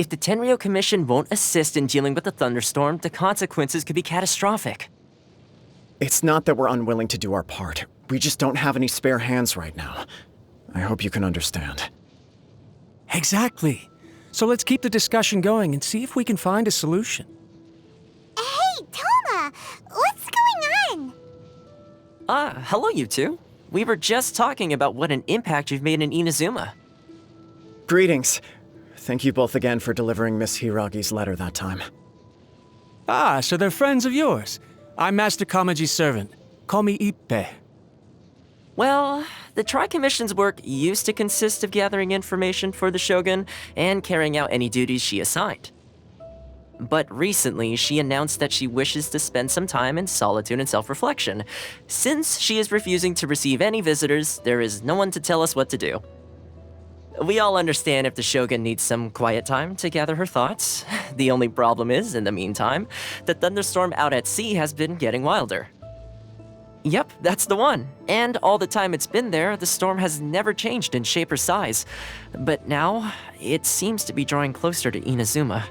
If the Tenryou Commission won't assist in dealing with the thunderstorm, the consequences could be catastrophic. It's not that we're unwilling to do our part. We just don't have any spare hands right now. I hope you can understand. Exactly. So let's keep the discussion going and see if we can find a solution. Hey, Toma! What's going on? Hello you two. We were just talking about what an impact you've made in Inazuma. Greetings. Thank you both again for delivering Miss Hiragi's letter that time. Ah, so they're friends of yours. I'm Master Kamaji's servant. Call me Ippe. Well, the Tri-Commission's work used to consist of gathering information for the Shogun and carrying out any duties she assigned. But recently, she announced that she wishes to spend some time in solitude and self-reflection. Since she is refusing to receive any visitors, there is no one to tell us what to do. We all understand if the Shogun needs some quiet time to gather her thoughts. The only problem is, in the meantime, the thunderstorm out at sea has been getting wilder. Yep, that's the one. And all the time it's been there, the storm has never changed in shape or size. But now, it seems to be drawing closer to Inazuma.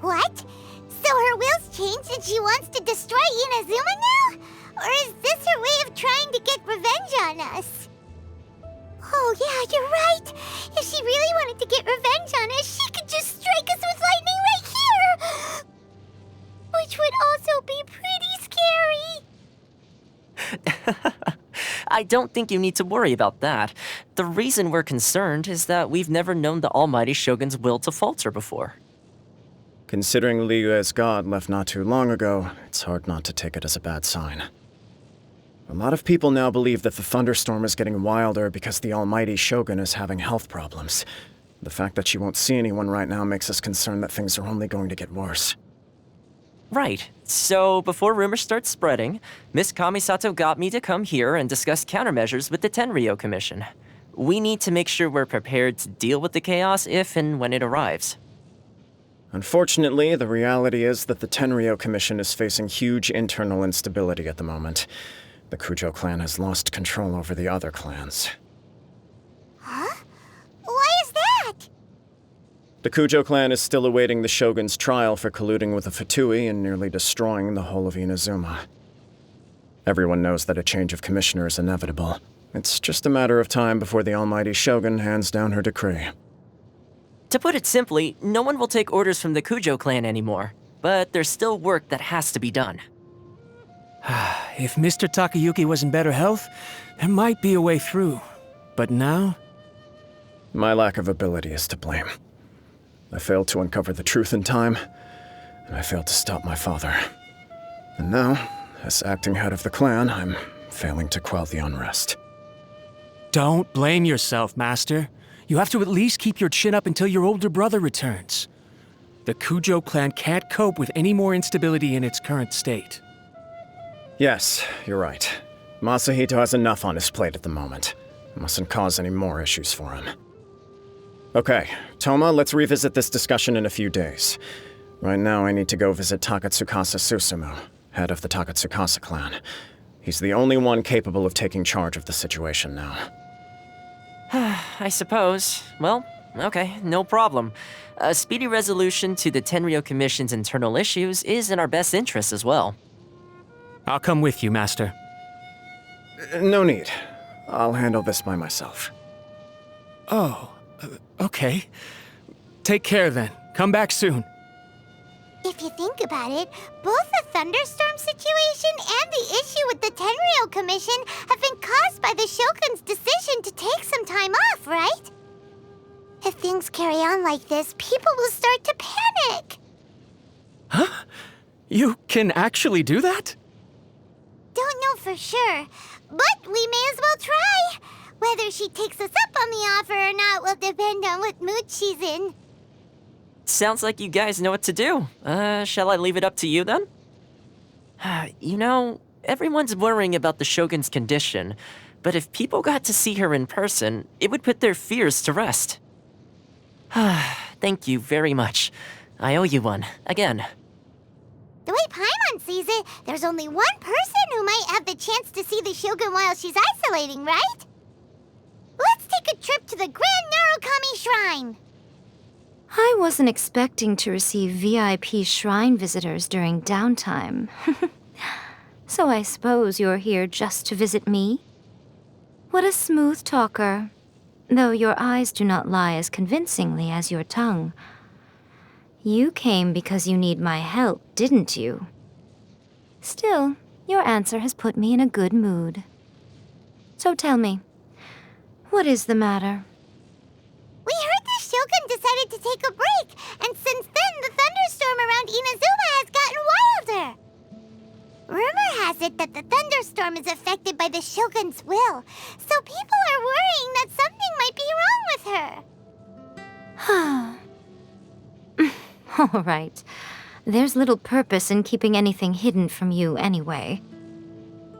What? So her will's changed and she wants to destroy Inazuma now? Or is this her way of trying to get revenge on us? Oh yeah, you're right. If she really wanted to get revenge on us, she could just strike us with lightning right here! Which would also be pretty scary. I don't think you need to worry about that. The reason we're concerned is that we've never known the almighty Shogun's will to falter before. Considering Liyue's god left not too long ago, it's hard not to take it as a bad sign. A lot of people now believe that the thunderstorm is getting wilder because the almighty Shogun is having health problems. The fact that she won't see anyone right now makes us concerned that things are only going to get worse. Right. So, before rumors start spreading, Miss Kamisato got me to come here and discuss countermeasures with the Tenryou Commission. We need to make sure we're prepared to deal with the chaos if and when it arrives. Unfortunately, the reality is that the Tenryou Commission is facing huge internal instability at the moment. The Kujo clan has lost control over the other clans. Huh? Why is that? The Kujo clan is still awaiting the Shogun's trial for colluding with the Fatui and nearly destroying the whole of Inazuma. Everyone knows that a change of commissioner is inevitable. It's just a matter of time before the almighty Shogun hands down her decree. To put it simply, no one will take orders from the Kujo clan anymore. But there's still work that has to be done. If Mr. Takayuki was in better health, there might be a way through. But now? My lack of ability is to blame. I failed to uncover the truth in time, and I failed to stop my father. And now, as acting head of the clan, I'm failing to quell the unrest. Don't blame yourself, Master. You have to at least keep your chin up until your older brother returns. The Kujo clan can't cope with any more instability in its current state. Yes, you're right. Masahito has enough on his plate at the moment. Mustn't cause any more issues for him. Okay, Toma, let's revisit this discussion in a few days. Right now, I need to go visit Takatsukasa Susumu, head of the Takatsukasa clan. He's the only one capable of taking charge of the situation now. I suppose. Well, okay, no problem. A speedy resolution to the Tenryou Commission's internal issues is in our best interest as well. I'll come with you, Master. No need. I'll handle this by myself. Oh, okay. Take care then. Come back soon. If you think about it, both the thunderstorm situation and the issue with the Tenryou Commission have been caused by the Shogun's decision to take some time off, right? If things carry on like this, people will start to panic. Huh? You can actually do that? Don't know for sure, but we may as well try. Whether she takes us up on the offer or not will depend on what mood she's in. Sounds like you guys know what to do. Shall I leave it up to you then? You know, everyone's worrying about the Shogun's condition, but if people got to see her in person, it would put their fears to rest. Thank you very much. I owe you one, again. The way Paimon sees it, there's only one person who might have the chance to see the Shogun while she's isolating, right? Let's take a trip to the Grand Narukami Shrine! I wasn't expecting to receive VIP shrine visitors during downtime. So I suppose you're here just to visit me? What a smooth talker. Though your eyes do not lie as convincingly as your tongue. You came because you need my help, didn't you? Still, your answer has put me in a good mood. So tell me, what is the matter? We heard the Shogun decided to take a break, and since then the thunderstorm around Inazuma has gotten wilder. Rumor has it that the thunderstorm is affected by the Shogun's will, so people are worrying that something might be wrong with her. All right. There's little purpose in keeping anything hidden from you anyway.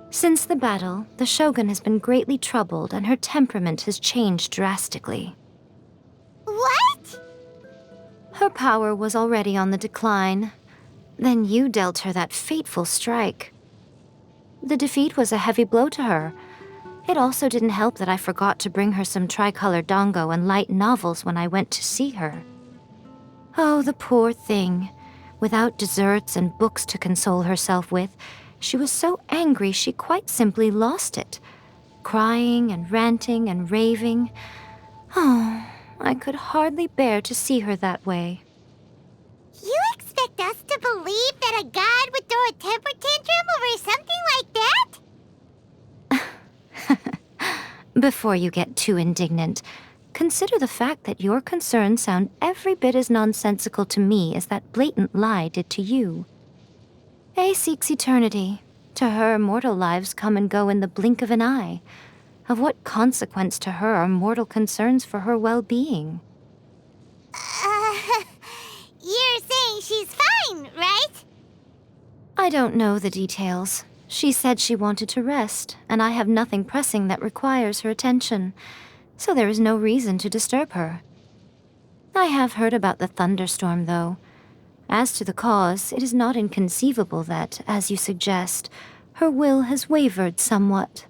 Since the battle, the Shogun has been greatly troubled and her temperament has changed drastically. What? Her power was already on the decline. Then you dealt her that fateful strike. The defeat was a heavy blow to her. It also didn't help that I forgot to bring her some tricolor dango and light novels when I went to see her. Oh, the poor thing. Without desserts and books to console herself with, she was so angry she quite simply lost it. Crying and ranting and raving. Oh, I could hardly bear to see her that way. You expect us to believe that a god would throw a temper tantrum over something like that? Before you get too indignant, consider the fact that your concerns sound every bit as nonsensical to me as that blatant lie did to you. A seeks eternity. To her, mortal lives come and go in the blink of an eye. Of what consequence to her are mortal concerns for her well-being? You're saying she's fine, right? I don't know the details. She said she wanted to rest, and I have nothing pressing that requires her attention, so there is no reason to disturb her. I have heard about the thunderstorm, though. As to the cause, it is not inconceivable that, as you suggest, her will has wavered somewhat.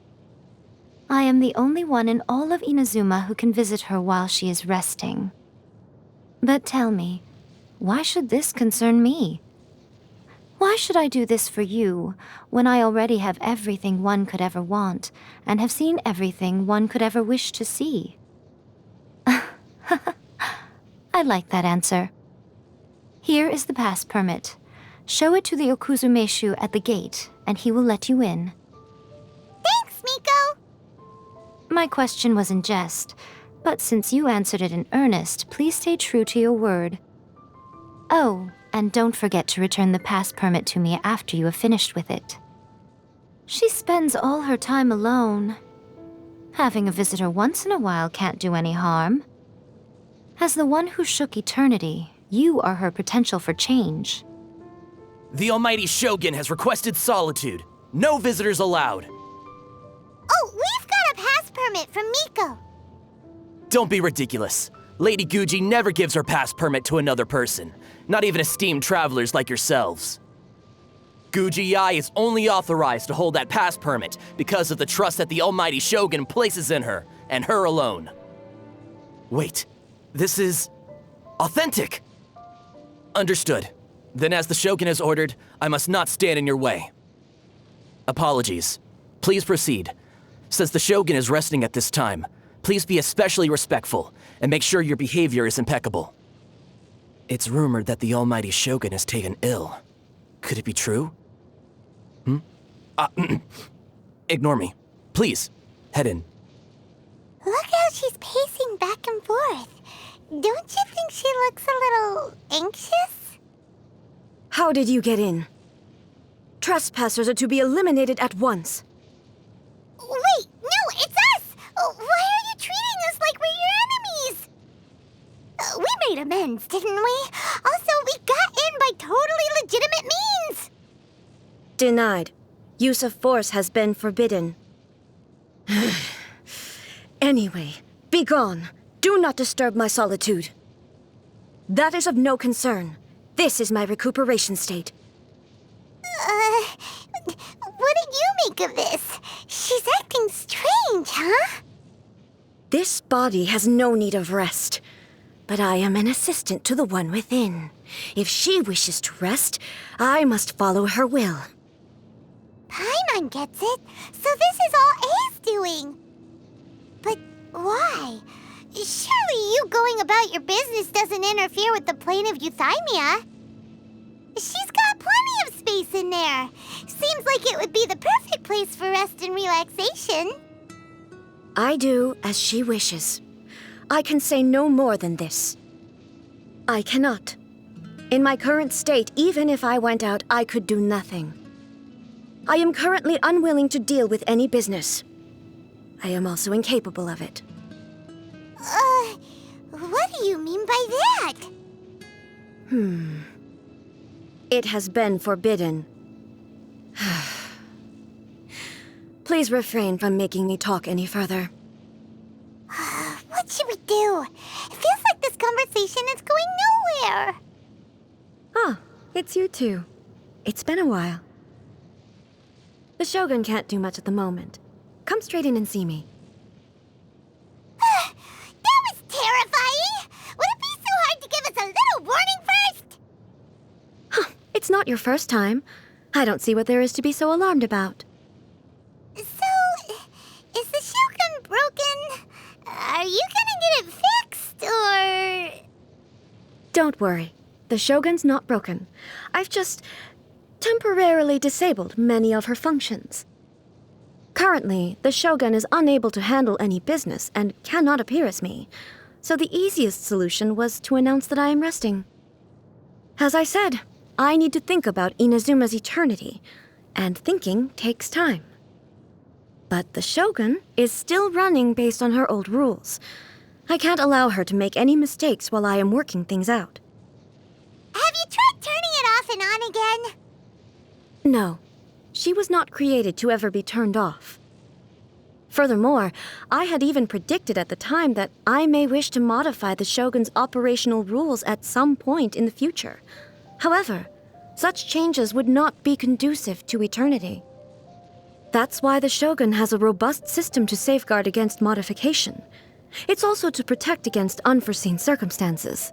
I am the only one in all of Inazuma who can visit her while she is resting. But tell me, why should this concern me? Why should I do this for you, when I already have everything one could ever want, and have seen everything one could ever wish to see? I like that answer. Here is the pass permit. Show it to the Okuzumeshu at the gate, and he will let you in. Thanks, Miko! My question was in jest, but since you answered it in earnest, please stay true to your word. Oh, and don't forget to return the pass permit to me after you have finished with it. She spends all her time alone. Having a visitor once in a while can't do any harm. As the one who shook eternity, you are her potential for change. The almighty Shogun has requested solitude. No visitors allowed. Oh, we've got a pass permit from Miko. Don't be ridiculous. Lady Guji never gives her pass permit to another person, not even esteemed travelers like yourselves. Guji-ai is only authorized to hold that pass permit because of the trust that the almighty Shogun places in her, and her alone. Wait, this is authentic. Understood. Then as the Shogun has ordered, I must not stand in your way. Apologies. Please proceed. Since the Shogun is resting at this time, please be especially respectful and make sure your behavior is impeccable. It's rumored that the almighty Shogun has taken ill. Could it be true? Ignore me. Please, head in. Look how she's pacing back and forth. Don't you think she looks a little anxious? How did you get in? Trespassers are to be eliminated at once. Wait, no, it's us! Why are you treating us like we're your enemies? We made amends, didn't we? Also, we got in by totally legitimate means! Denied. Use of force has been forbidden. Anyway, be gone. Do not disturb my solitude. That is of no concern. This is my recuperation state. What did you make of this? She's acting strange, huh? This body has no need of rest. But I am an assistant to the one within. If she wishes to rest, I must follow her will. Paimon gets it. So this is all A's doing. But why? Surely you going about your business doesn't interfere with the plane of Euthymia. She's got plenty of space in there. Seems like it would be the perfect place for rest and relaxation. I do as she wishes. I can say no more than this. I cannot. In my current state, even if I went out, I could do nothing. I am currently unwilling to deal with any business. I am also incapable of it. What do you mean by that? It has been forbidden. Please refrain from making me talk any further. What should we do? It feels like this conversation is going nowhere. Ah, it's you two. It's been a while. The Shogun can't do much at the moment. Come straight in and see me. That was terrifying! Would it be so hard to give us a little warning first? It's not your first time. I don't see what there is to be so alarmed about. So, is the Shogun broken? Are you gonna get it fixed, or...? Don't worry. The Shogun's not broken. I've just temporarily disabled many of her functions. Currently, the Shogun is unable to handle any business and cannot appear as me, so the easiest solution was to announce that I am resting. As I said, I need to think about Inazuma's eternity, and thinking takes time. But the Shogun is still running based on her old rules. I can't allow her to make any mistakes while I am working things out. Have you tried turning it off and on again? No, she was not created to ever be turned off. Furthermore, I had even predicted at the time that I may wish to modify the Shogun's operational rules at some point in the future. However, such changes would not be conducive to eternity. That's why the Shogun has a robust system to safeguard against modification. It's also to protect against unforeseen circumstances.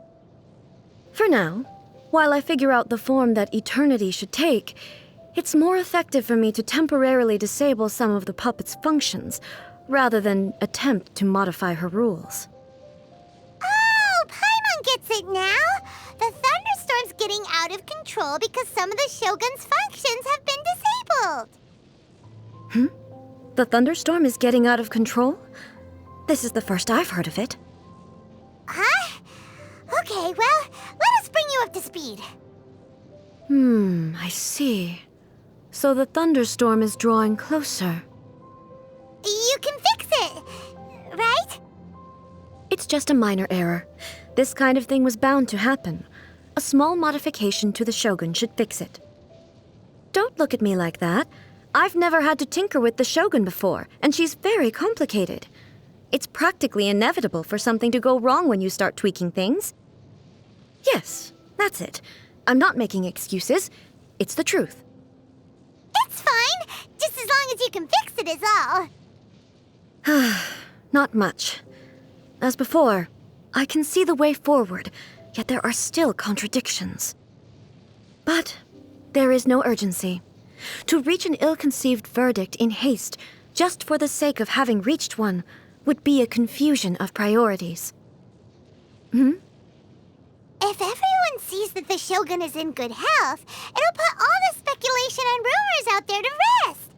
For now, while I figure out the form that eternity should take, it's more effective for me to temporarily disable some of the puppet's functions, rather than attempt to modify her rules. Oh, Paimon gets it now! The thunderstorm's getting out of control because some of the Shogun's functions have been disabled. The thunderstorm is getting out of control? This is the first I've heard of it. Huh? Okay, well, let us bring you up to speed. I see. So the thunderstorm is drawing closer. You can fix it, right? It's just a minor error. This kind of thing was bound to happen. A small modification to the Shogun should fix it. Don't look at me like that. I've never had to tinker with the Shogun before, and she's very complicated. It's practically inevitable for something to go wrong when you start tweaking things. Yes, that's it. I'm not making excuses. It's the truth. It's fine, just as long as you can fix it is all. Not much. As before, I can see the way forward, yet there are still contradictions. But there is no urgency. To reach an ill-conceived verdict in haste, just for the sake of having reached one, would be a confusion of priorities. If everyone sees that the Shogun is in good health, it'll put all the speculation and rumors out there to rest.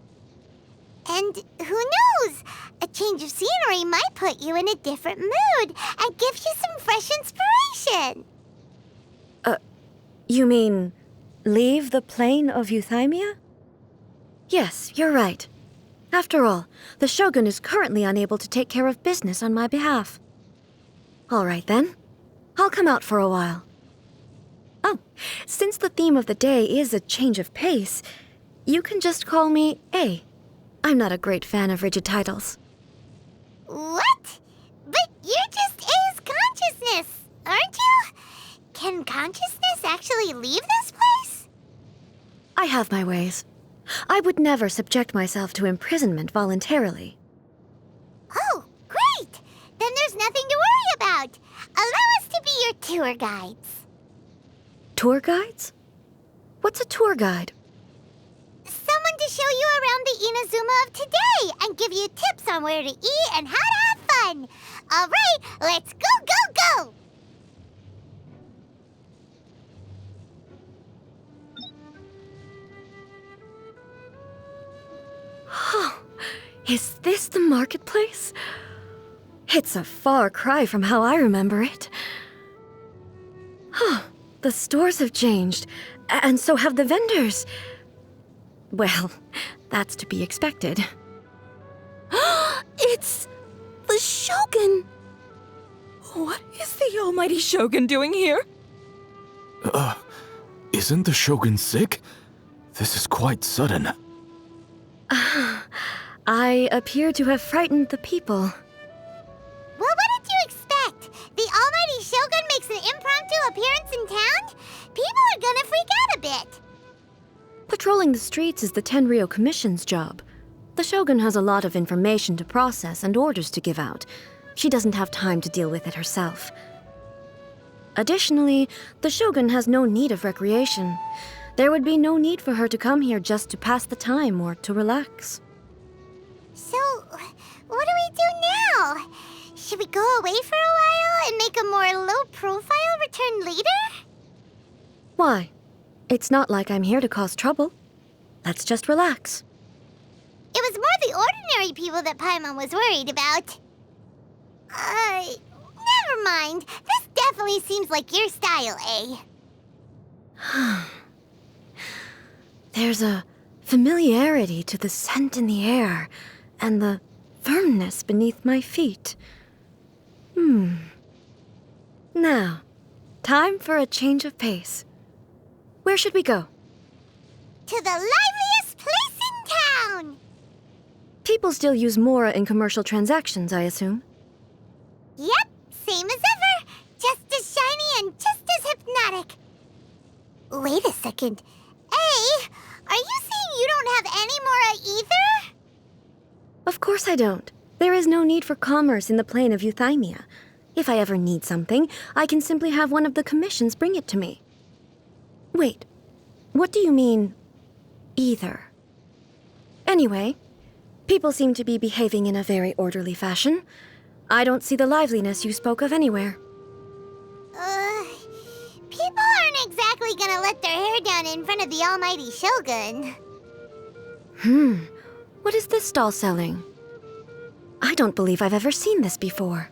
And who knows? A change of scenery might put you in a different mood and give you some fresh inspiration. You mean, leave the plane of Euthymia? Yes, you're right. After all, the Shogun is currently unable to take care of business on my behalf. All right then. I'll come out for a while. Oh, since the theme of the day is a change of pace, you can just call me A. I'm not a great fan of rigid titles. What? But you're just A's consciousness, aren't you? Can consciousness actually leave this place? I have my ways. I would never subject myself to imprisonment voluntarily. Oh, great! Then there's nothing to worry about. Allow us to be your tour guides. Tour guides? What's a tour guide? Someone to show you around the Inazuma of today and give you tips on where to eat and how to have fun. All right, let's go, go, go! Oh, is this the marketplace? It's a far cry from how I remember it. Huh, the stores have changed, and so have the vendors. Well, that's to be expected. It's the Shogun! What is the almighty Shogun doing here? Isn't the Shogun sick? This is quite sudden. I appear to have frightened the people. Well, what did you expect? The almighty Shogun makes an impromptu appearance in town? People are gonna freak out a bit. Patrolling the streets is the Tenryou Commission's job. The Shogun has a lot of information to process and orders to give out. She doesn't have time to deal with it herself. Additionally, the Shogun has no need of recreation. There would be no need for her to come here just to pass the time or to relax. So, what do we do now? Should we go away for a while and make a more low-profile return later? Why? It's not like I'm here to cause trouble. Let's just relax. It was more the ordinary people that Paimon was worried about. Never mind. This definitely seems like your style, eh? There's a familiarity to the scent in the air and the firmness beneath my feet. Now, time for a change of pace. Where should we go? To the liveliest place in town! People still use Mora in commercial transactions, I assume. Yep, same as ever. Just as shiny and just as hypnotic. Wait a second. Hey, are you saying you don't have any Mora either? Of course I don't. There is no need for commerce in the plane of Euthymia. If I ever need something, I can simply have one of the commissions bring it to me. Wait, what do you mean, either? Anyway, people seem to be behaving in a very orderly fashion. I don't see the liveliness you spoke of anywhere. People aren't exactly gonna let their hair down in front of the almighty Shogun. What is this stall selling? I don't believe I've ever seen this before.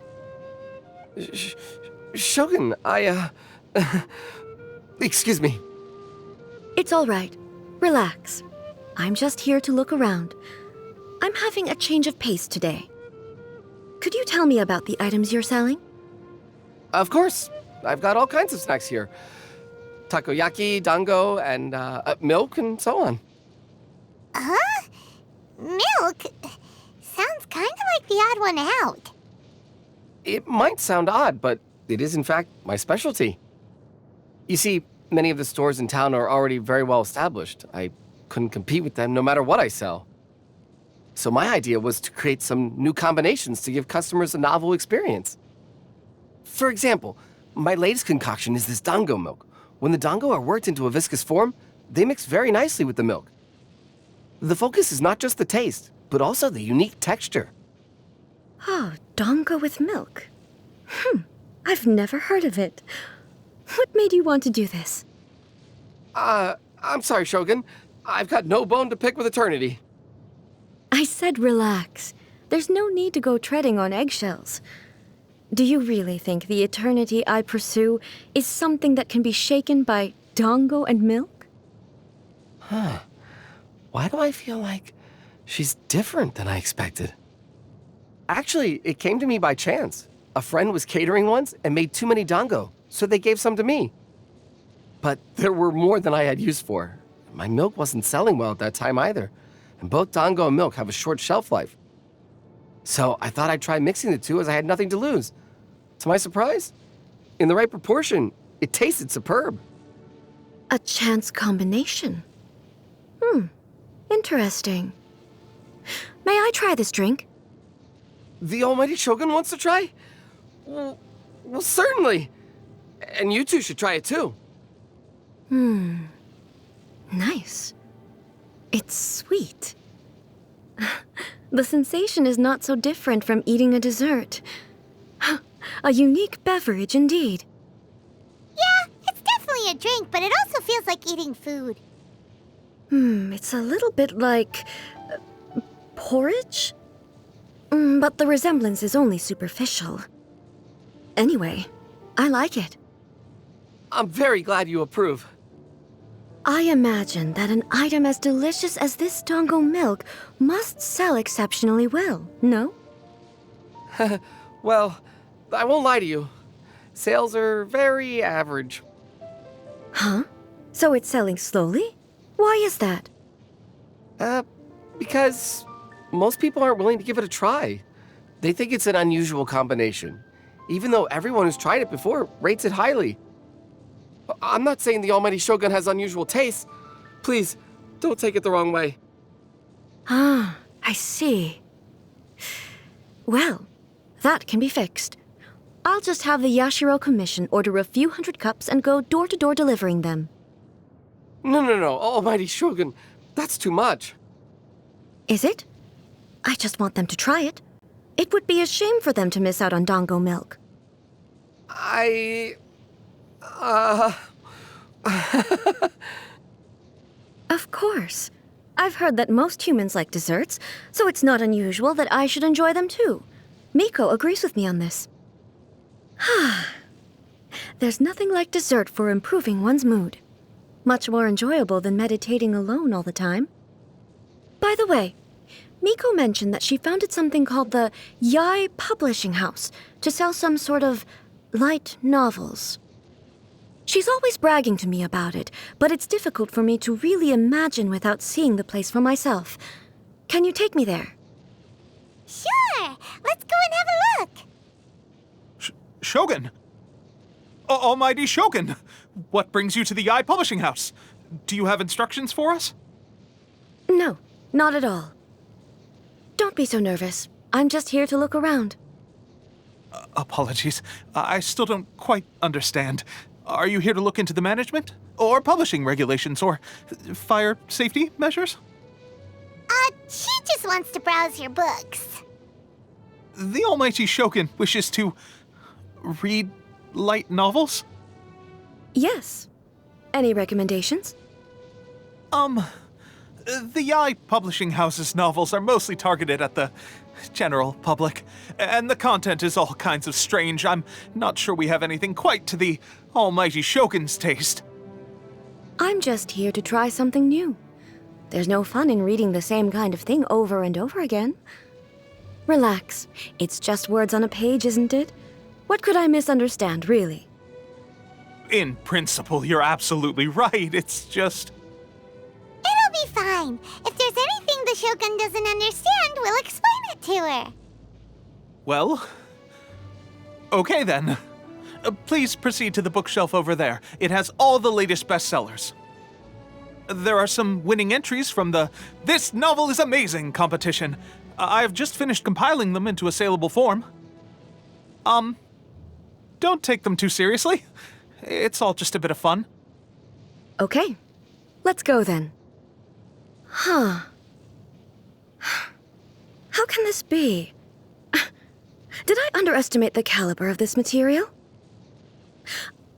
Shogun, excuse me. It's all right. Relax. I'm just here to look around. I'm having a change of pace today. Could you tell me about the items you're selling? Of course. I've got all kinds of snacks here. Takoyaki, dango, and milk, and so on. Huh? Milk? Sounds kind of like the odd one out. It might sound odd, but it is in fact my specialty. You see, many of the stores in town are already very well established. I couldn't compete with them no matter what I sell. So my idea was to create some new combinations to give customers a novel experience. For example, my latest concoction is this dango milk. When the dango are worked into a viscous form, they mix very nicely with the milk. The focus is not just the taste, but also the unique texture. Oh, dango with milk. I've never heard of it. What made you want to do this? I'm sorry, Shogun. I've got no bone to pick with eternity. I said relax. There's no need to go treading on eggshells. Do you really think the eternity I pursue is something that can be shaken by dango and milk? Why do I feel like she's different than I expected? Actually, it came to me by chance. A friend was catering once and made too many dango, so they gave some to me. But there were more than I had use for. My milk wasn't selling well at that time either, and both dango and milk have a short shelf life. So I thought I'd try mixing the two as I had nothing to lose. To my surprise, in the right proportion, it tasted superb. A chance combination. Interesting. May I try this drink? The almighty Shogun wants to try? Well, certainly. And you two should try it too. Nice. It's sweet. The sensation is not so different from eating a dessert. A unique beverage indeed. Yeah, it's definitely a drink, but it also feels like eating food. It's a little bit like porridge? But the resemblance is only superficial. Anyway, I like it. I'm very glad you approve. I imagine that an item as delicious as this Dango milk must sell exceptionally well, no? Well, I won't lie to you. Sales are very average. Huh? So it's selling slowly? Why is that? Because most people aren't willing to give it a try. They think it's an unusual combination, even though everyone who's tried it before rates it highly. I'm not saying the almighty Shogun has unusual tastes. Please, don't take it the wrong way. Ah, I see. Well, that can be fixed. I'll just have the Yashiro Commission order a few hundred cups and go door-to-door delivering them. No, almighty Shogun, that's too much. Is it? I just want them to try it. It would be a shame for them to miss out on Dango milk. Of course. I've heard that most humans like desserts, so it's not unusual that I should enjoy them too. Miko agrees with me on this. There's nothing like dessert for improving one's mood. Much more enjoyable than meditating alone all the time. By the way, Miko mentioned that she founded something called the Yai Publishing House to sell some sort of light novels. She's always bragging to me about it, but it's difficult for me to really imagine without seeing the place for myself. Can you take me there? Sure! Let's go and have a look! Shogun! Almighty Shogun! What brings you to the Yai Publishing House? Do you have instructions for us? No, not at all. Don't be so nervous. I'm just here to look around. Apologies. I still don't quite understand. Are you here to look into the management? Or publishing regulations? Or fire safety measures? She just wants to browse your books. The Almighty Shogun wishes to read light novels? Yes. Any recommendations? The Yai Publishing House's novels are mostly targeted at the general public, and the content is all kinds of strange. I'm not sure we have anything quite to the Almighty Shogun's taste. I'm just here to try something new. There's no fun in reading the same kind of thing over and over again. Relax. It's just words on a page, isn't it? What could I misunderstand, really? In principle, you're absolutely right. It's just... It'll be fine. If there's anything the Shogun doesn't understand, we'll explain it to her. Well... okay then. Please proceed to the bookshelf over there. It has all the latest bestsellers. There are some winning entries from the This Novel is Amazing competition. I've just finished compiling them into a saleable form. Don't take them too seriously. It's all just a bit of fun. Okay. Let's go then. Huh. How can this be? Did I underestimate the caliber of this material?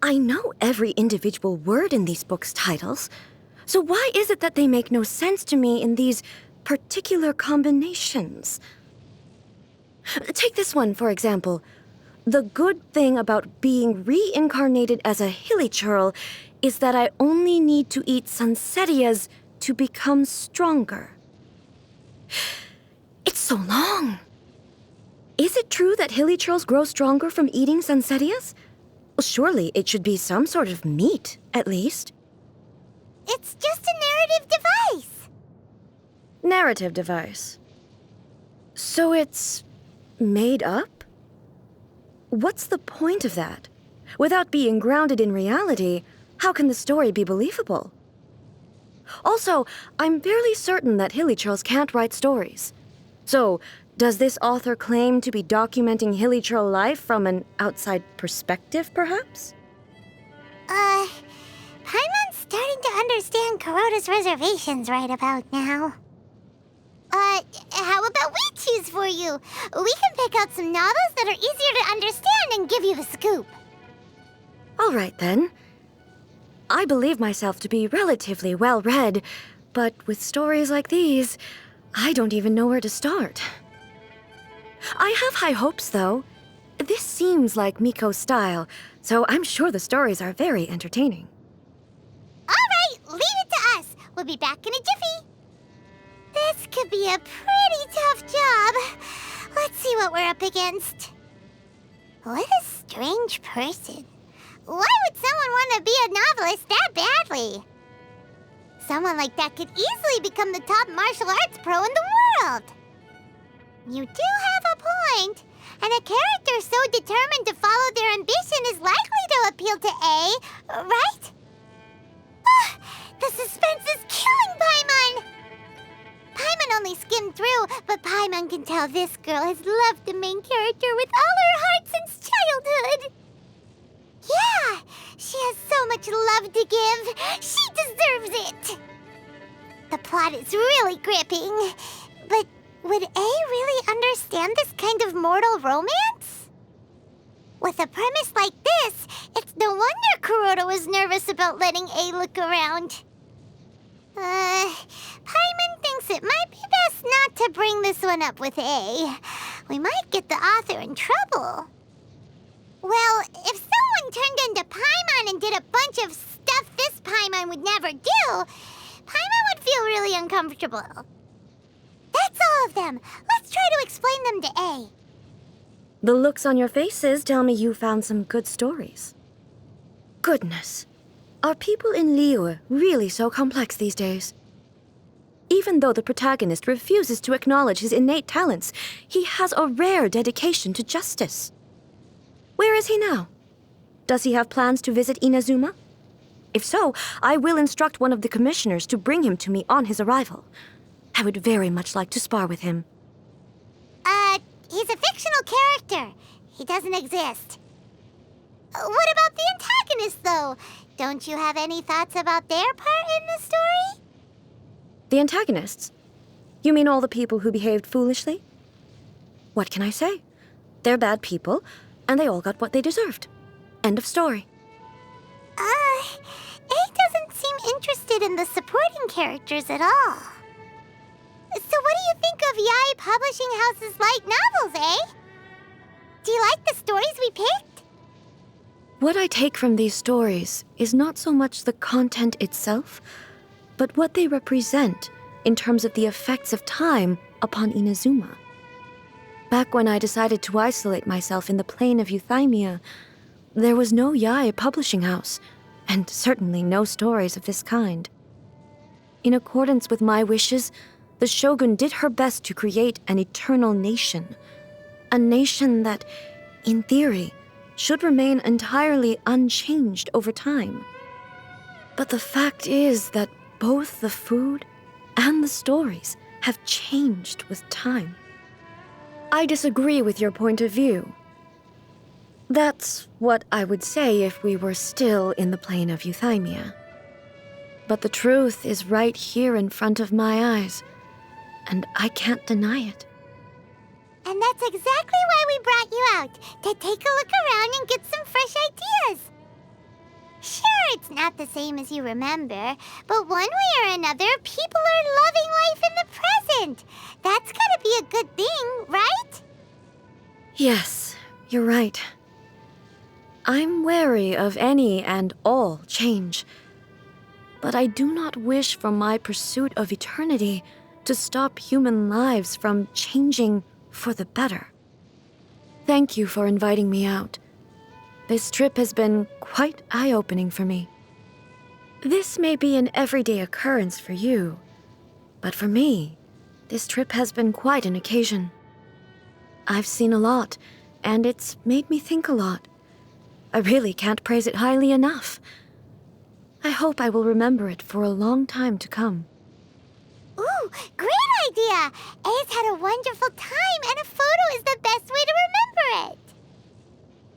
I know every individual word in these books' titles, so why is it that they make no sense to me in these particular combinations? Take this one, for example. The good thing about being reincarnated as a hilichurl is that I only need to eat Sansetias to become stronger. It's so long. Is it true that hilichurls grow stronger from eating Sansetias? Well, surely it should be some sort of meat, at least. It's just a narrative device. Narrative device. So it's made up? What's the point of that? Without being grounded in reality, how can the story be believable? Also, I'm fairly certain that hilichurls can't write stories. So, does this author claim to be documenting hilichurl life from an outside perspective, perhaps? Paimon's starting to understand Kuroda's reservations right about now. How about we choose for you? We can pick out some novels that are easier to understand and give you the scoop. All right, then. I believe myself to be relatively well-read, but with stories like these, I don't even know where to start. I have high hopes, though. This seems like Miko's style, so I'm sure the stories are very entertaining. All right, leave it to us. We'll be back in a jiffy. This could be a pretty tough job. Let's see what we're up against. What a strange person. Why would someone want to be a novelist that badly? Someone like that could easily become the top martial arts pro in the world. You do have a point. And a character so determined to follow their ambition is likely to appeal to A, right? The suspense is killing Paimon! Paimon only skimmed through, but Paimon can tell this girl has loved the main character with all her heart since childhood. Yeah, she has so much love to give. She deserves it. The plot is really gripping, but would A really understand this kind of mortal romance? With a premise like this, it's no wonder Kuroda was nervous about letting A look around. Paimon thinks it might be best not to bring this one up with A. We might get the author in trouble. Well, if someone turned into Paimon and did a bunch of stuff this Paimon would never do, Paimon would feel really uncomfortable. That's all of them. Let's try to explain them to A. The looks on your faces tell me you found some good stories. Goodness. Are people in Liyue really so complex these days? Even though the protagonist refuses to acknowledge his innate talents, he has a rare dedication to justice. Where is he now? Does he have plans to visit Inazuma? If so, I will instruct one of the commissioners to bring him to me on his arrival. I would very much like to spar with him. He's a fictional character. He doesn't exist. What about the antagonist, though? Don't you have any thoughts about their part in the story? The antagonists? You mean all the people who behaved foolishly? What can I say? They're bad people, and they all got what they deserved. End of story. A doesn't seem interested in the supporting characters at all. So what do you think of Yae Publishing House's light novels, eh? Do you like the stories we picked? What I take from these stories is not so much the content itself, but what they represent in terms of the effects of time upon Inazuma. Back when I decided to isolate myself in the plain of Euthymia, there was no Yae Publishing House, and certainly no stories of this kind. In accordance with my wishes, the Shogun did her best to create an eternal nation. A nation that, in theory, should remain entirely unchanged over time. But the fact is that both the food and the stories have changed with time. I disagree with your point of view. That's what I would say if we were still in the plane of Euthymia. But the truth is right here in front of my eyes, and I can't deny it. And that's exactly why we brought you out, to take a look around and get some fresh ideas. Sure, it's not the same as you remember, but one way or another, people are loving life in the present. That's gotta be a good thing, right? Yes, you're right. I'm wary of any and all change, but I do not wish for my pursuit of eternity to stop human lives from changing for the better. Thank you for inviting me out. This trip has been quite eye-opening for me. This may be an everyday occurrence for you, but for me, this trip has been quite an occasion. I've seen a lot, and it's made me think a lot. I really can't praise it highly enough. I hope I will remember it for a long time to come. Ooh, great idea! A's had a wonderful time, and a photo is the best way to remember it.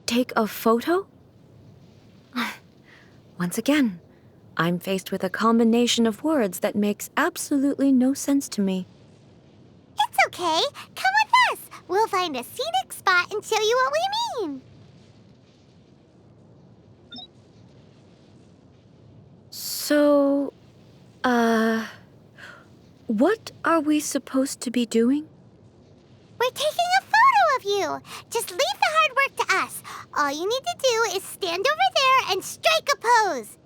Take a photo? Once again, I'm faced with a combination of words that makes absolutely no sense to me. It's okay. Come with us. We'll find a scenic spot and show you what we mean. So, what are we supposed to be doing? We're taking a photo of you. Just leave the hard work to us. All you need to do is stand over there and strike a pose.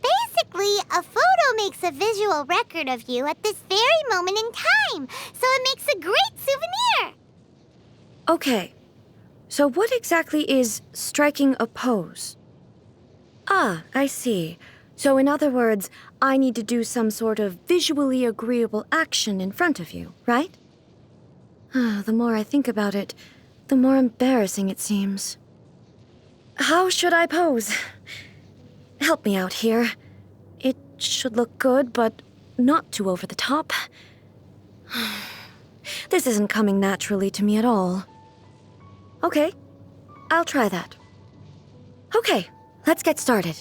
Basically, a photo makes a visual record of you at this very moment in time, so it makes a great souvenir. Okay, so what exactly is striking a pose? Ah, I see. So in other words, I need to do some sort of visually agreeable action in front of you, right? The more I think about it, the more embarrassing it seems. How should I pose? Help me out here. It should look good, but not too over the top. This isn't coming naturally to me at all. Okay, I'll try that. Okay, let's get started.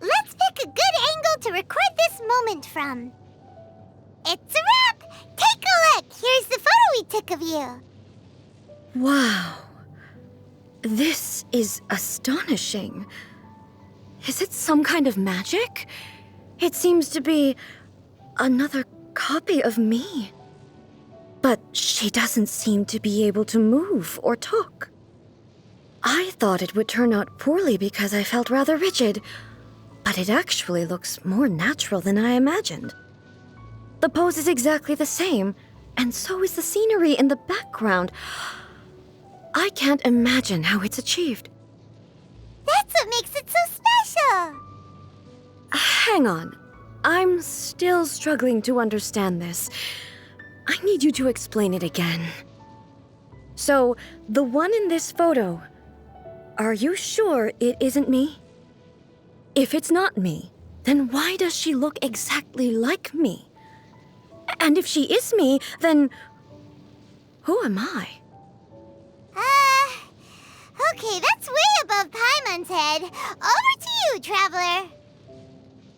Let's pick a good angle to record this moment from. It's a wrap! Take a look! Here's the photo we took of you. Wow. This is astonishing. Is it some kind of magic? It seems to be another copy of me. But she doesn't seem to be able to move or talk. I thought it would turn out poorly because I felt rather rigid, but it actually looks more natural than I imagined. The pose is exactly the same, and so is the scenery in the background. I can't imagine how it's achieved. That's what makes it so special. Hang on. I'm still struggling to understand this. I need you to explain it again. So, the one in this photo, are you sure it isn't me? If it's not me, then why does she look exactly like me? And if she is me, then who am I? Okay, that's way above Paimon's head. Over to you, Traveler.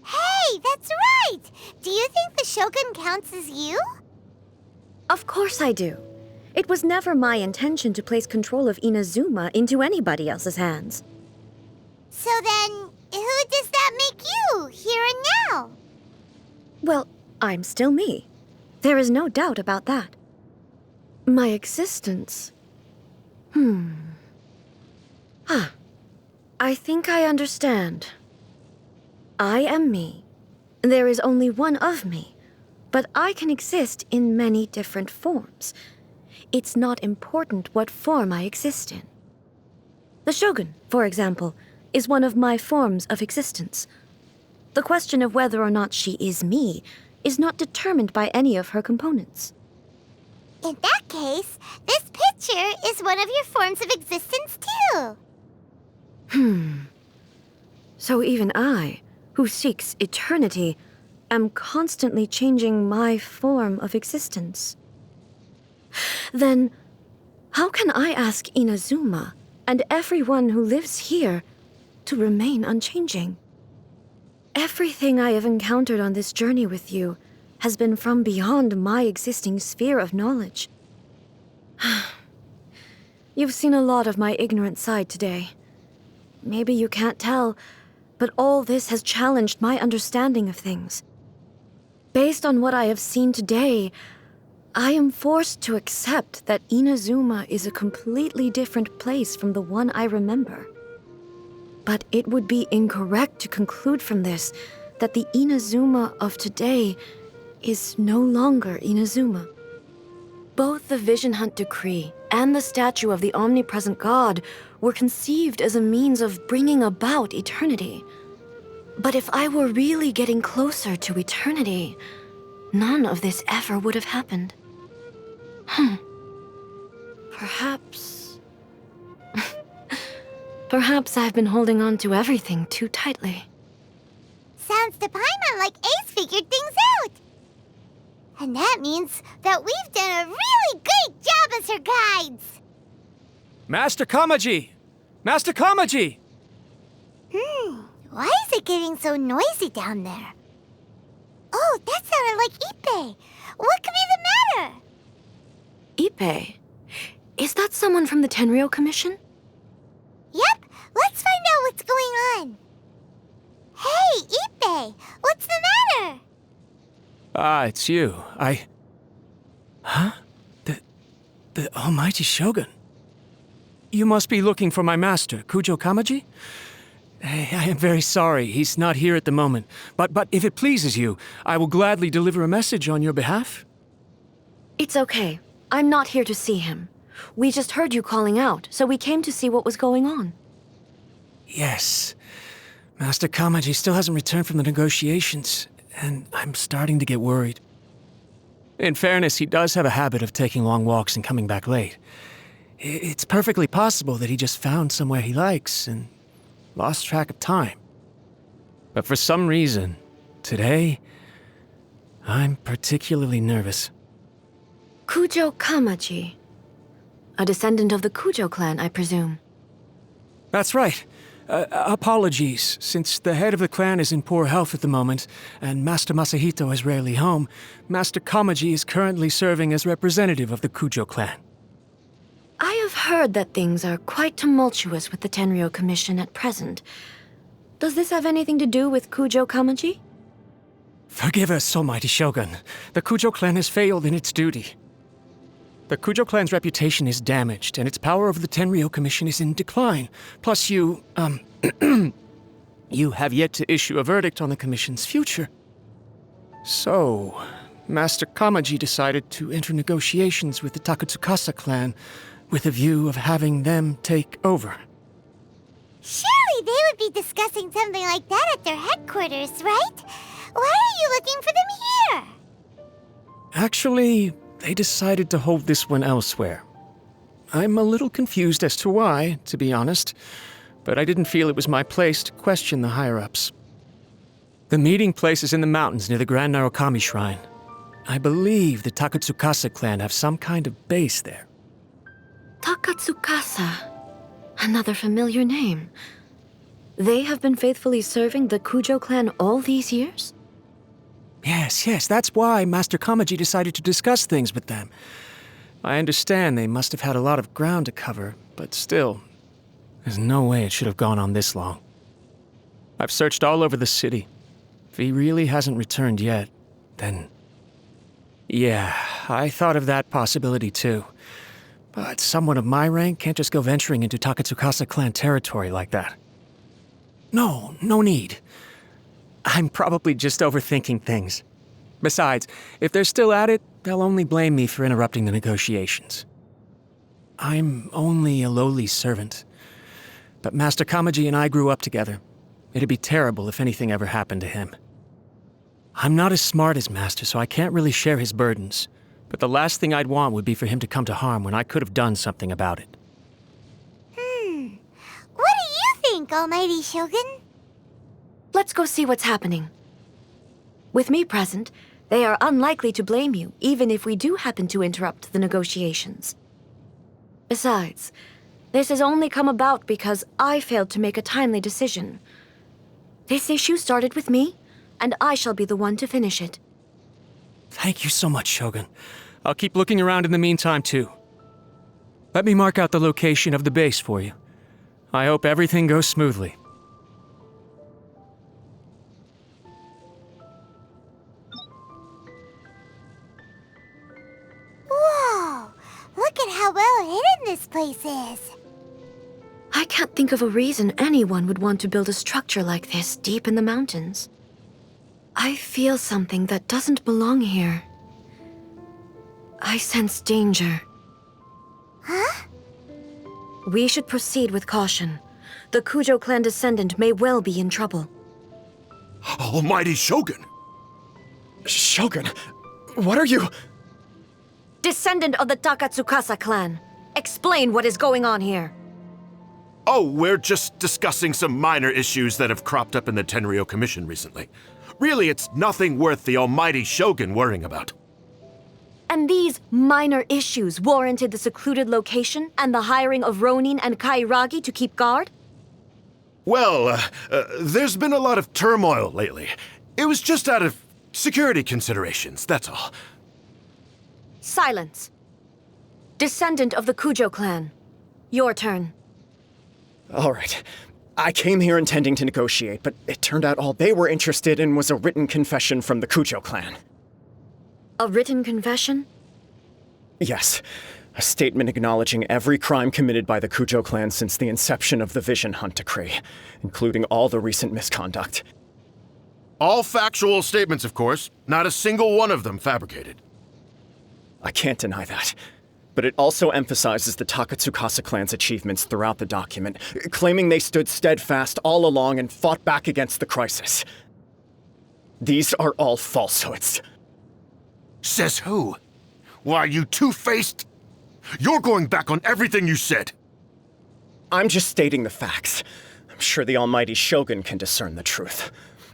Hey, that's right! Do you think the Shogun counts as you? Of course I do. It was never my intention to place control of Inazuma into anybody else's hands. So then, who does that make you, here and now? Well, I'm still me. There is no doubt about that. My existence... I think I understand. I am me. There is only one of me, but I can exist in many different forms. It's not important what form I exist in. The Shogun, for example, is one of my forms of existence. The question of whether or not she is me is not determined by any of her components. In that case, this picture is one of your forms of existence too. So even I, who seeks eternity, am constantly changing my form of existence. Then, how can I ask Inazuma and everyone who lives here to remain unchanging? Everything I have encountered on this journey with you has been from beyond my existing sphere of knowledge. You've seen a lot of my ignorant side today. Maybe you can't tell, but all this has challenged my understanding of things. Based on what I have seen today, I am forced to accept that Inazuma is a completely different place from the one I remember. But it would be incorrect to conclude from this that the Inazuma of today is no longer Inazuma. Both the Vision Hunt Decree and the statue of the omnipresent God were conceived as a means of bringing about eternity. But if I were really getting closer to eternity, none of this ever would have happened. Perhaps... Perhaps I've been holding on to everything too tightly. Sounds to Paimon like Ace figured things out. And that means that we've done a really great job as her guides. Master Kamaji! Master Kamaji! Why is it getting so noisy down there? Oh, that sounded like Ippei. What could be the matter? Ippei? Is that someone from the Tenryou Commission? Yep, let's find out what's going on. Hey, Ippei, what's the matter? Ah, it's you. Huh? The almighty Shogun. You must be looking for my master, Kujo Kamaji? I am very sorry, he's not here at the moment. But if it pleases you, I will gladly deliver a message on your behalf. It's okay. I'm not here to see him. We just heard you calling out, so we came to see what was going on. Yes. Master Kamaji still hasn't returned from the negotiations, and I'm starting to get worried. In fairness, he does have a habit of taking long walks and coming back late. It's perfectly possible that he just found somewhere he likes and lost track of time. But for some reason, today, I'm particularly nervous. Kujo Kamaji. A descendant of the Kujo clan, I presume. That's right. Apologies, since the head of the clan is in poor health at the moment, and Master Masahito is rarely home, Master Kamaji is currently serving as representative of the Kujo clan. I have heard that things are quite tumultuous with the Tenryou Commission at present. Does this have anything to do with Kujo Kamaji? Forgive us, almighty Shogun. The Kujo clan has failed in its duty. The Kujo clan's reputation is damaged, and its power over the Tenryou Commission is in decline. Plus you have yet to issue a verdict on the Commission's future. So, Master Kamaji decided to enter negotiations with the Takatsukasa clan with a view of having them take over. Surely they would be discussing something like that at their headquarters, right? Why are you looking for them here? Actually, they decided to hold this one elsewhere. I'm a little confused as to why, to be honest, but I didn't feel it was my place to question the higher-ups. The meeting place is in the mountains near the Grand Narukami Shrine. I believe the Takatsukasa clan have some kind of base there. Takatsukasa. Another familiar name. They have been faithfully serving the Kujo clan all these years? Yes, that's why Master Kamaji decided to discuss things with them. I understand they must have had a lot of ground to cover, but still, there's no way it should have gone on this long. I've searched all over the city. If he really hasn't returned yet, then... Yeah, I thought of that possibility too. But someone of my rank can't just go venturing into Takatsukasa clan territory like that. No need. I'm probably just overthinking things. Besides, if they're still at it, they'll only blame me for interrupting the negotiations. I'm only a lowly servant. But Master Kamaji and I grew up together. It'd be terrible if anything ever happened to him. I'm not as smart as Master, so I can't really share his burdens. But the last thing I'd want would be for him to come to harm when I could have done something about it. What do you think, almighty Shogun? Let's go see what's happening. With me present, they are unlikely to blame you, even if we do happen to interrupt the negotiations. Besides, this has only come about because I failed to make a timely decision. This issue started with me, and I shall be the one to finish it. Thank you so much, Shogun. I'll keep looking around in the meantime, too. Let me mark out the location of the base for you. I hope everything goes smoothly. Whoa! Look at how well hidden this place is. I can't think of a reason anyone would want to build a structure like this deep in the mountains. I feel something that doesn't belong here. I sense danger. Huh? We should proceed with caution. The Kujo clan descendant may well be in trouble. Almighty Shogun! Shogun, what are you... Descendant of the Takatsukasa clan, explain what is going on here. Oh, we're just discussing some minor issues that have cropped up in the Tenryou Commission recently. Really, it's nothing worth the almighty Shogun worrying about. And these minor issues warranted the secluded location and the hiring of Ronin and Kairagi to keep guard? Well, there's been a lot of turmoil lately. It was just out of security considerations, that's all. Silence. Descendant of the Kujo clan. Your turn. All right. I came here intending to negotiate, but it turned out all they were interested in was a written confession from the Kujo clan. A written confession? Yes. A statement acknowledging every crime committed by the Kujo clan since the inception of the Vision Hunt Decree, including all the recent misconduct. All factual statements, of course. Not a single one of them fabricated. I can't deny that. But it also emphasizes the Takatsukasa clan's achievements throughout the document, claiming they stood steadfast all along and fought back against the crisis. These are all falsehoods. Says who? Why, you two-faced... You're going back on everything you said. I'm just stating the facts. I'm sure the almighty Shogun can discern the truth.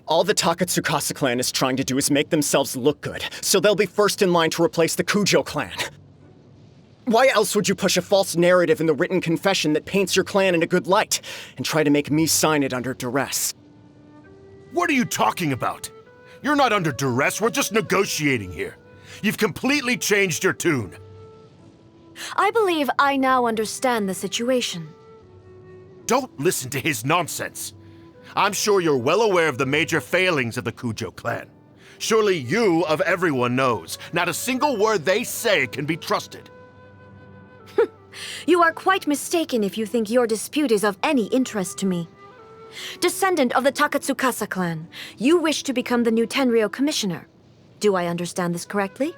All the Takatsukasa clan is trying to do is make themselves look good, so they'll be first in line to replace the Kujo clan. Why else would you push a false narrative in the written confession that paints your clan in a good light, and try to make me sign it under duress? What are you talking about? You're not under duress, we're just negotiating here. You've completely changed your tune. I believe I now understand the situation. Don't listen to his nonsense. I'm sure you're well aware of the major failings of the Kujo clan. Surely you, of everyone, knows. Not a single word they say can be trusted. You are quite mistaken if you think your dispute is of any interest to me. Descendant of the Takatsukasa clan, you wish to become the new Tenryou commissioner. Do I understand this correctly?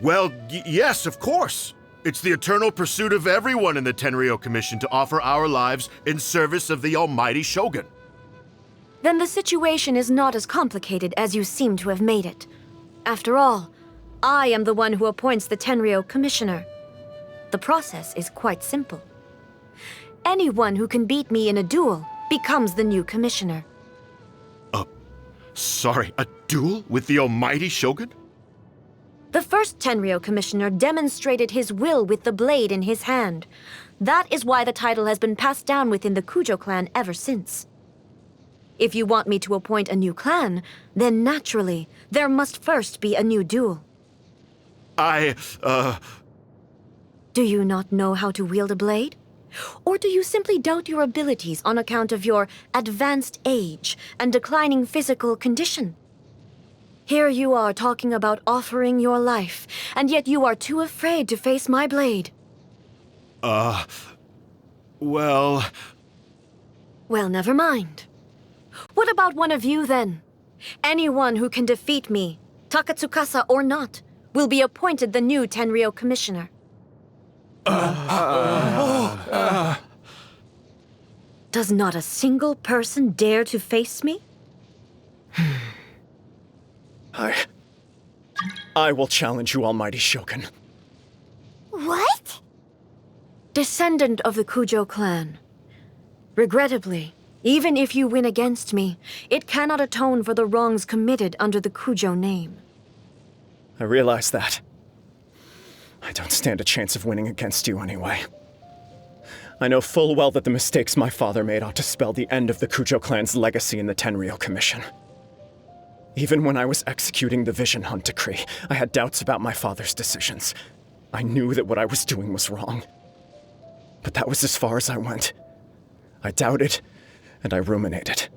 Well, yes, of course. It's the eternal pursuit of everyone in the Tenryou Commission to offer our lives in service of the almighty Shogun. Then the situation is not as complicated as you seem to have made it. After all, I am the one who appoints the Tenryou commissioner. The process is quite simple. Anyone who can beat me in a duel becomes the new commissioner. Sorry, a duel with the almighty Shogun? The first Tenryou commissioner demonstrated his will with the blade in his hand. That is why the title has been passed down within the Kujo clan ever since. If you want me to appoint a new clan, then naturally, there must first be a new duel. Do you not know how to wield a blade? Or do you simply doubt your abilities on account of your advanced age and declining physical condition? Here you are talking about offering your life, and yet you are too afraid to face my blade. Well, never mind. What about one of you, then? Anyone who can defeat me, Takatsukasa or not, will be appointed the new Tenryou commissioner. Does not a single person dare to face me? I will challenge you, almighty Shogun. What? Descendant of the Kujo clan. Regrettably, even if you win against me, it cannot atone for the wrongs committed under the Kujo name. I realize that. I don't stand a chance of winning against you anyway. I know full well that the mistakes my father made ought to spell the end of the Kujo clan's legacy in the Tenryou Commission. Even when I was executing the Vision Hunt Decree, I had doubts about my father's decisions. I knew that what I was doing was wrong. But that was as far as I went. I doubted, and I ruminated.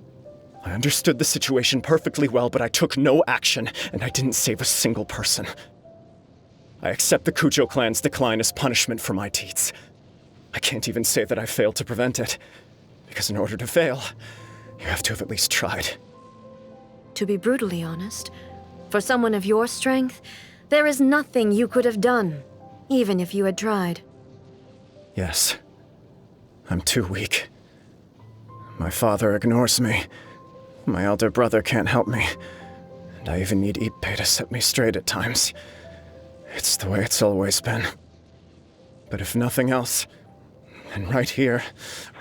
I understood the situation perfectly well, but I took no action, and I didn't save a single person. I accept the Kujo clan's decline as punishment for my deeds. I can't even say that I failed to prevent it, because in order to fail, you have to have at least tried. To be brutally honest, for someone of your strength, there is nothing you could have done, even if you had tried. Yes. I'm too weak. My father ignores me. My elder brother can't help me. And I even need Ippei to set me straight at times. It's the way it's always been. But if nothing else, and right here,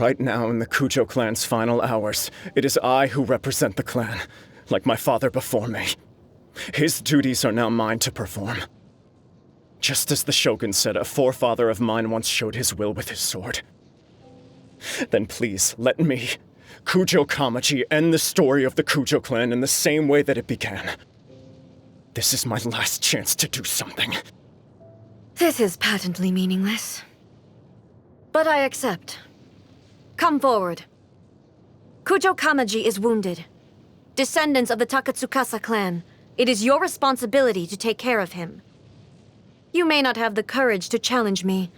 right now in the Kujo clan's final hours, it is I who represent the clan, like my father before me. His duties are now mine to perform. Just as the Shogun said, a forefather of mine once showed his will with his sword. Then please let me, Kujo Kamaji, end the story of the Kujo clan in the same way that it began. This is my last chance to do something. This is patently meaningless. But I accept. Come forward. Kujo Kamaji is wounded. Descendants of the Takatsukasa clan, it is your responsibility to take care of him. You may not have the courage to challenge me,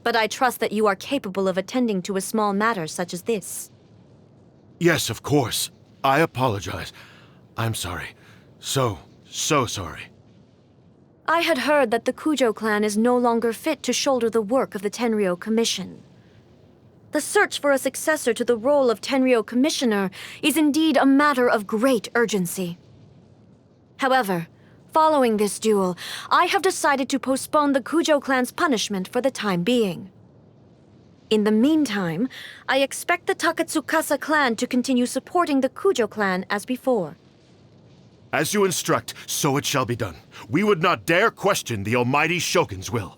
but I trust that you are capable of attending to a small matter such as this. Yes, of course. I apologize. I'm sorry. So sorry. I had heard that the Kujo clan is no longer fit to shoulder the work of the Tenryou Commission. The search for a successor to the role of Tenryou Commissioner is indeed a matter of great urgency. However, following this duel, I have decided to postpone the Kujo clan's punishment for the time being. In the meantime, I expect the Takatsukasa clan to continue supporting the Kujo clan as before. As you instruct, so it shall be done. We would not dare question the almighty Shogun's will.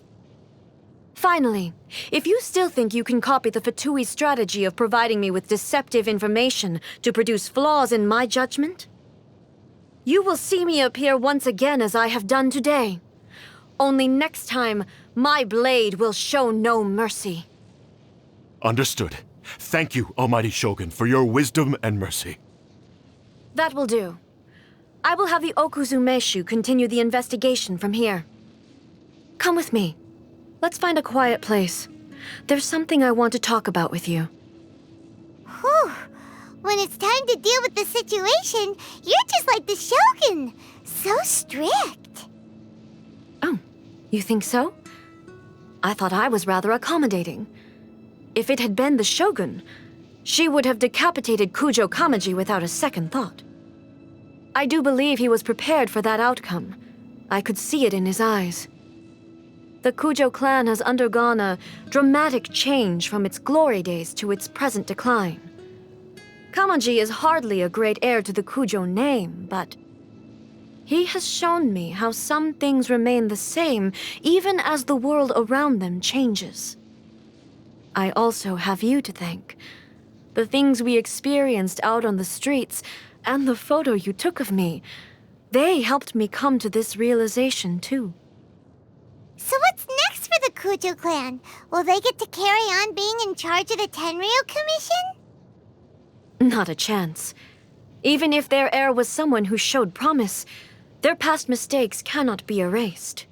Finally, if you still think you can copy the Fatui's strategy of providing me with deceptive information to produce flaws in my judgment, you will see me appear once again as I have done today. Only next time, my blade will show no mercy. Understood. Thank you, almighty Shogun, for your wisdom and mercy. That will do. I will have the Okuzumeshu continue the investigation from here. Come with me. Let's find a quiet place. There's something I want to talk about with you. Whew. When it's time to deal with the situation, you're just like the Shogun. So strict. Oh, you think so? I thought I was rather accommodating. If it had been the Shogun, she would have decapitated Kujo Kamaji without a second thought. I do believe he was prepared for that outcome. I could see it in his eyes. The Kujo clan has undergone a dramatic change from its glory days to its present decline. Kamaji is hardly a great heir to the Kujo name, but he has shown me how some things remain the same even as the world around them changes. I also have you to thank. The things we experienced out on the streets and the photo you took of me, they helped me come to this realization too. So what's next for the Kujo clan? Will they get to carry on being in charge of the Tenryou Commission? Not a chance. Even if their heir was someone who showed promise, their past mistakes cannot be erased.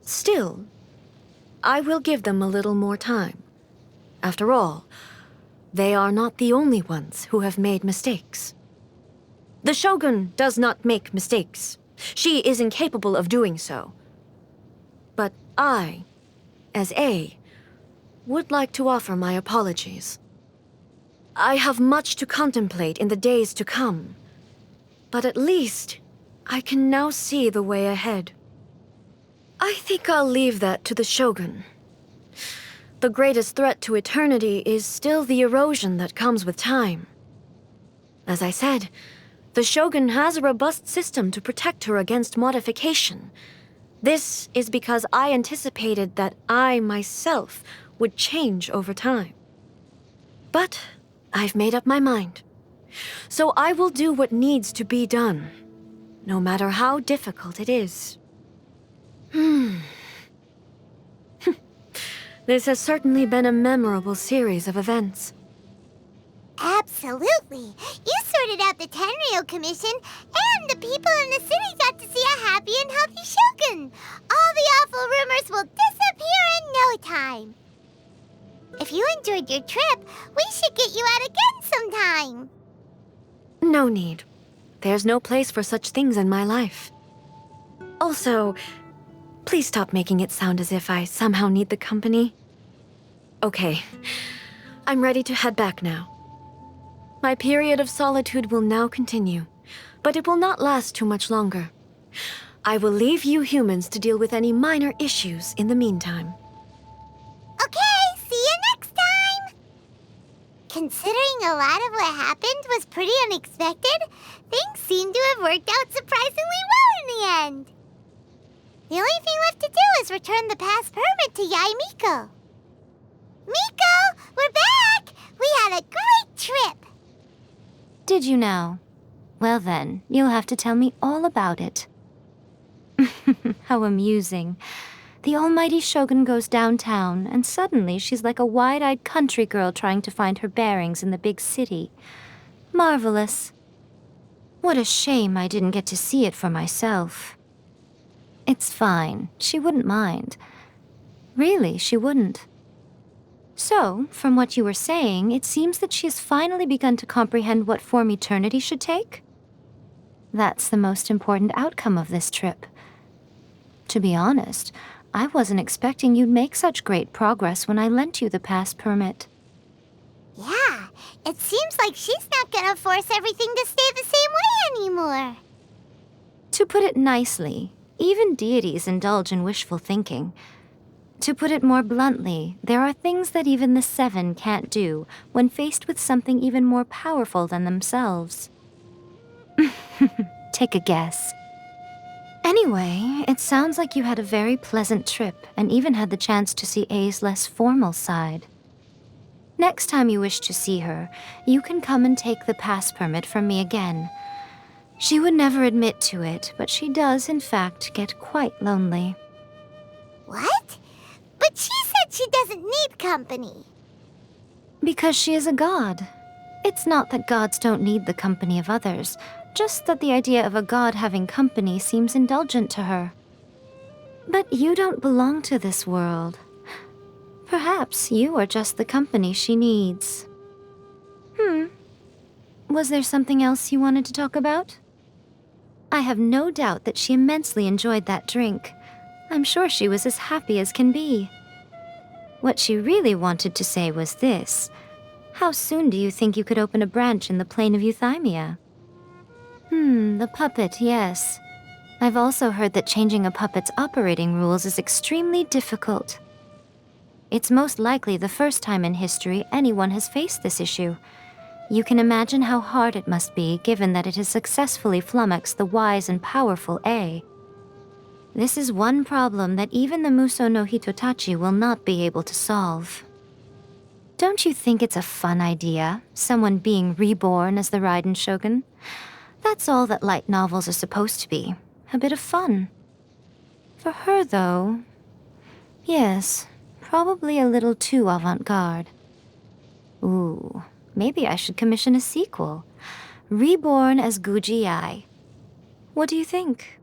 Still, I will give them a little more time. After all, they are not the only ones who have made mistakes. The Shogun does not make mistakes. She is incapable of doing so. But I, as A, would like to offer my apologies. I have much to contemplate in the days to come, but at least I can now see the way ahead. I think I'll leave that to the Shogun. The greatest threat to eternity is still the erosion that comes with time. As I said, the Shogun has a robust system to protect her against modification. This is because I anticipated that I myself would change over time. But I've made up my mind. So I will do what needs to be done, no matter how difficult it is. This has certainly been a memorable series of events. Absolutely. You sorted out the Tenryou Commission, and the people in the city got to see a happy and healthy Shogun. All the awful rumors will disappear in no time. If you enjoyed your trip, we should get you out again sometime. No need. There's no place for such things in my life. Also, please stop making it sound as if I somehow need the company. Okay, I'm ready to head back now. My period of solitude will now continue, but it will not last too much longer. I will leave you humans to deal with any minor issues in the meantime. Okay, see you next time! Considering a lot of what happened was pretty unexpected, things seem to have worked out surprisingly well in the end. The only thing left to do is return the pass permit to Yae Miko. Miko, we're back! had a great trip! Did you now? Well then, you'll have to tell me all about it. How amusing. The almighty Shogun goes downtown, and suddenly she's like a wide-eyed country girl trying to find her bearings in the big city. Marvelous. What a shame I didn't get to see it for myself. It's fine. She wouldn't mind. Really, she wouldn't. So, from what you were saying, it seems that she has finally begun to comprehend what form eternity should take? That's the most important outcome of this trip. To be honest, I wasn't expecting you'd make such great progress when I lent you the pass permit. Yeah, it seems like she's not gonna force everything to stay the same way anymore. To put it nicely, even deities indulge in wishful thinking. To put it more bluntly, there are things that even the Seven can't do when faced with something even more powerful than themselves. Take a guess. Anyway, it sounds like you had a very pleasant trip and even had the chance to see A's less formal side. Next time you wish to see her, you can come and take the pass permit from me again. She would never admit to it, but she does, in fact, get quite lonely. What? But she said she doesn't need company. Because she is a god. It's not that gods don't need the company of others, just that the idea of a god having company seems indulgent to her. But you don't belong to this world. Perhaps you are just the company she needs. Was there something else you wanted to talk about? I have no doubt that she immensely enjoyed that drink. I'm sure she was as happy as can be. What she really wanted to say was this. How soon do you think you could open a branch in the plane of Euthymia? The puppet, yes. I've also heard that changing a puppet's operating rules is extremely difficult. It's most likely the first time in history anyone has faced this issue. You can imagine how hard it must be, given that it has successfully flummoxed the wise and powerful A. This is one problem that even the Muso no Hitotachi will not be able to solve. Don't you think it's a fun idea, someone being reborn as the Raiden Shogun? That's all that light novels are supposed to be, a bit of fun. For her, though, yes, probably a little too avant-garde. Ooh, maybe I should commission a sequel. Reborn as Guji Ai. What do you think?